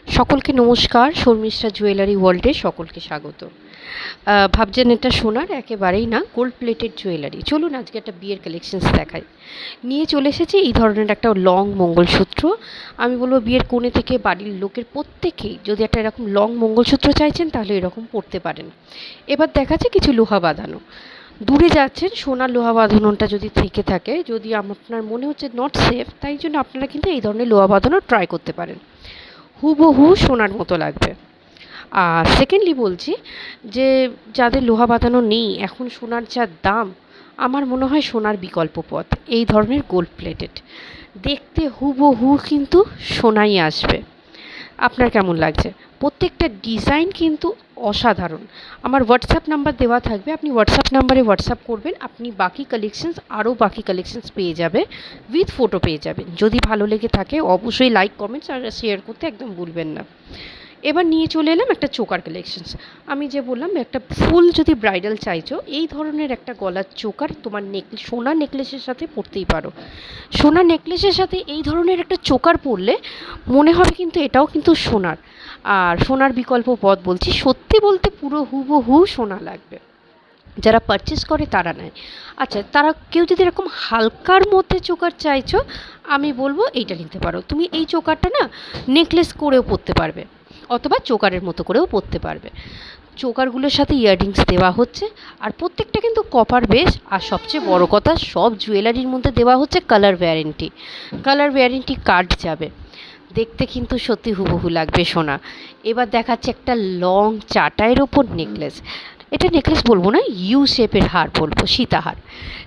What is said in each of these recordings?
সকলকে নমস্কার। শর্মিষ্ঠা জুয়েলারি ওয়ার্ল্ডে সকলকে স্বাগত। ভাবছেন এটা সোনার? একেবারেই না, গোল্ড প্লেটেড জুয়েলারি। চলুন আজকে একটা বিয়ের কালেকশনস দেখাই। নিয়ে চলে এসেছি এই ধরনের একটা লং মঙ্গলসূত্র। আমি বলবো বিয়ের কোণে থেকে বাড়ির লোকের প্রত্যেকেই যদি একটা এরকম লং মঙ্গলসূত্র চাইছেন তাহলে এরকম পরতে পারেন। এবার দেখাচ্ছে কিছু লোহা বাঁধানো। দূরে যাচ্ছেন, সোনার লোহা বাঁধানোটা যদি থেকে থাকে, যদি আপনার মনে হচ্ছে নট সেফ, তাই জন্য আপনারা কিন্তু এই ধরনের লোহা বাঁধানো ট্রাই করতে পারেন। হুবহু সোনার মতো লাগবে। আর সেকেন্ডলি বলছি যে যাদের লোহা বাঁধানো নেই, এখন সোনার যা দাম, আমার মনে হয় সোনার বিকল্প পথ এই ধরনের গোল্ড প্লেটেড। দেখতে হুবহু কিন্তু সোনাই আসবে। আপনার কেমন লাগছে? প্রত্যেকটা ডিজাইন কিন্তু অসাধারণ। আমার হোয়াটসঅ্যাপ নাম্বার দেওয়া থাকবে, আপনি হোয়াটসঅ্যাপ নাম্বারে হোয়াটসঅ্যাপ করবেন, আপনি বাকি কালেকশনস পেয়ে যাবে, উইথ ফটো পেয়ে যাবেন। যদি ভালো লেগে থাকে অবশ্যই লাইক, কমেন্টস আর শেয়ার করতে একদম ভুলবেন না। এবার নিয়ে চলে এলাম একটা চোকার কালেকশনস। আমি যে বললাম একটা ফুল যদি ব্রাইডাল চাইছো, এই ধরনের একটা গলার চোকার তোমার সোনার নেকলেসের সাথে পরতেই পারো। সোনার নেকলেসের সাথে এই ধরনের একটা চোকার পরলে মনে হবে কিন্তু এটাও কিন্তু সোনার। আর সোনার বিকল্প পথ বলছি, সত্যি বলতে পুরো হুবহু সোনা লাগবে। যারা পারচেস করে তারা নেয়। আচ্ছা, তারা কেউ যদি এরকম হালকার মধ্যে চোকার চাইছো, আমি বলবো এইটা নিতে পারো। তুমি এই চোকারটা না নেকলেস করেও পরতে পারবে, অথবা চোকারের মতো করেও পরতে পারবে। চোকারগুলোর সাথে ইয়াররিংস দেওয়া হচ্ছে, আর প্রত্যেকটা কিন্তু কপার বেস। আর সবচেয়ে বড় কথা, সব জুয়েলারির মধ্যে দেওয়া হচ্ছে কালার ওয়ারেন্টি কার্ড যাবে। দেখতে কিন্তু সত্যি হুবহু লাগবে সোনা। এবার দেখাচ্ছে একটা লং চাটাইয়ের ওপর নেকলেস। এটা নেকলেস বলবো না, ইউ শেপের হার বলবো, সীতাহার।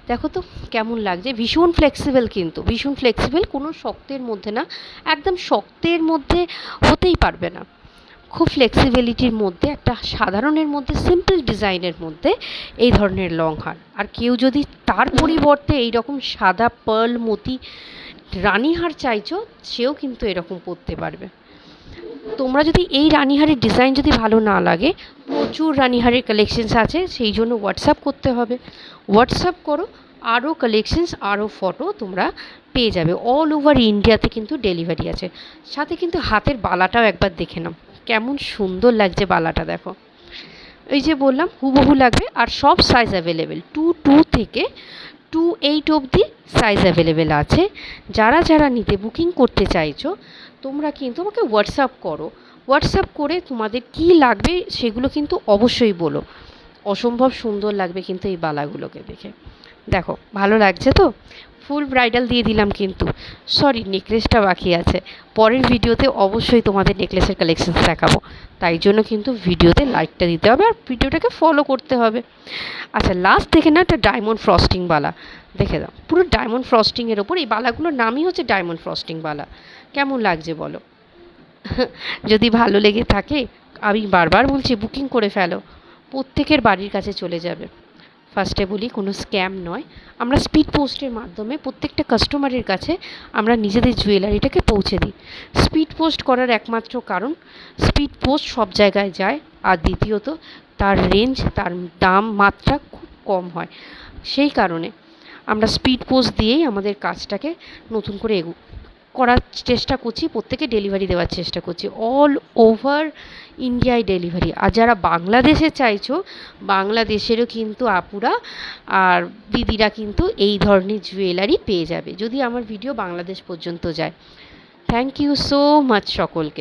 দেখো তো কেমন লাগছে, ভীষণ ফ্লেক্সিবল, কিন্তু ভীষণ ফ্লেক্সিবল, কোনো শক্তের মধ্যে না, একদম শক্তের মধ্যে হতেই পারবে না। খুব ফ্লেক্সিবিলিটির মধ্যে, একটা সাধারণের মধ্যে, সিম্পল ডিজাইনের মধ্যে এই ধরনের লং হার। আর কেউ যদি তার পরিবর্তে এইরকম সাদা পার্ল মতি রানীহার চাইছো, সেও কিন্তু এরকম পরতে পারবে। তোমরা যদি এই রানীহারের ডিজাইন যদি ভালো না লাগে, প্রচুর রানীহারের কালেকশনস আছে, সেই জন্য হোয়াটসঅ্যাপ করতে হবে। হোয়াটসঅ্যাপ করো, আরও কালেকশনস, আরও ফটো তোমরা পেয়ে যাবে। অল ওভার ইন্ডিয়াতে কিন্তু ডেলিভারি আছে। সাথে কিন্তু হাতের বালাটাও একবার দেখে নাও, কেমন সুন্দর লাগছে বালাটা, দেখো। এই যে বললাম হুবহু লাগবে। আর সব সাইজ অ্যাভেলেবেল, 2 থেকে 2 8 অবধি সাইজ অ্যাভেলেবেল আছে। যারা যারা নিতে বুকিং করতে চাইছো, তোমরা কিন্তু আমাকে হোয়াটসঅ্যাপ করো। হোয়াটসঅ্যাপ করে তোমাদের কি লাগবে সেগুলো কিন্তু অবশ্যই বলো। অসম্ভব সুন্দর লাগবে কিন্তু এই বালাগুলোকে দেখে। দেখো ভালো লাগছে তো? ফুল ব্রাইডাল দিয়ে দিলাম, কিন্তু সরি, নেকলেসটা বাকি আছে। পরের ভিডিওতে অবশ্যই তোমাদের নেকলেসের কালেকশনস দেখাবো, তাই জন্য কিন্তু ভিডিওতে লাইকটা দিতে হবে আর ভিডিওটাকে ফলো করতে হবে। আচ্ছা, লাস্ট দেখে না একটা ডায়মন্ড ফ্রস্টিং বালা দেখে দাও, পুরো ডায়মন্ড ফ্রস্টিংয়ের ওপর। এই বালাগুলোর নামই হচ্ছে ডায়মন্ড ফ্রস্টিং বালা। কেমন লাগছে বলো? যদি ভালো লেগে থাকে, আমি বারবার বলছি বুকিং করে ফেলো, প্রত্যেকের বাড়ির কাছে চলে যাবে। ফার্স্টে বলি, কোনো স্ক্যাম নয়। আমরা স্পিড পোস্টের মাধ্যমে প্রত্যেকটা কাস্টমারের কাছে আমরা নিজেদের জুয়েলারিটাকে পৌঁছে দিই। স্পিড পোস্ট করার একমাত্র কারণ, স্পিড পোস্ট সব জায়গায় যায়, আর দ্বিতীয়ত তার রেঞ্জ, তার দাম, মাত্রা খুব কম হয়। সেই কারণে আমরা স্পিড পোস্ট দিয়েই আমাদের কাজটাকে নতুন করে করার চেষ্টা করছি, প্রত্যেকে ডেলিভারি দেওয়ার চেষ্টা করছি। অল ওভার ইন্ডিয়ায় ডেলিভারি। আর যারা বাংলাদেশে চাইছো, বাংলাদেশেরও কিন্তু আপুরা আর দিদিরা কিন্তু এই ধরনের জুয়েলারি পেয়ে যাবে, যদি আমার ভিডিও বাংলাদেশ পর্যন্ত যায়। থ্যাংক ইউ সো মাচ সকলকে।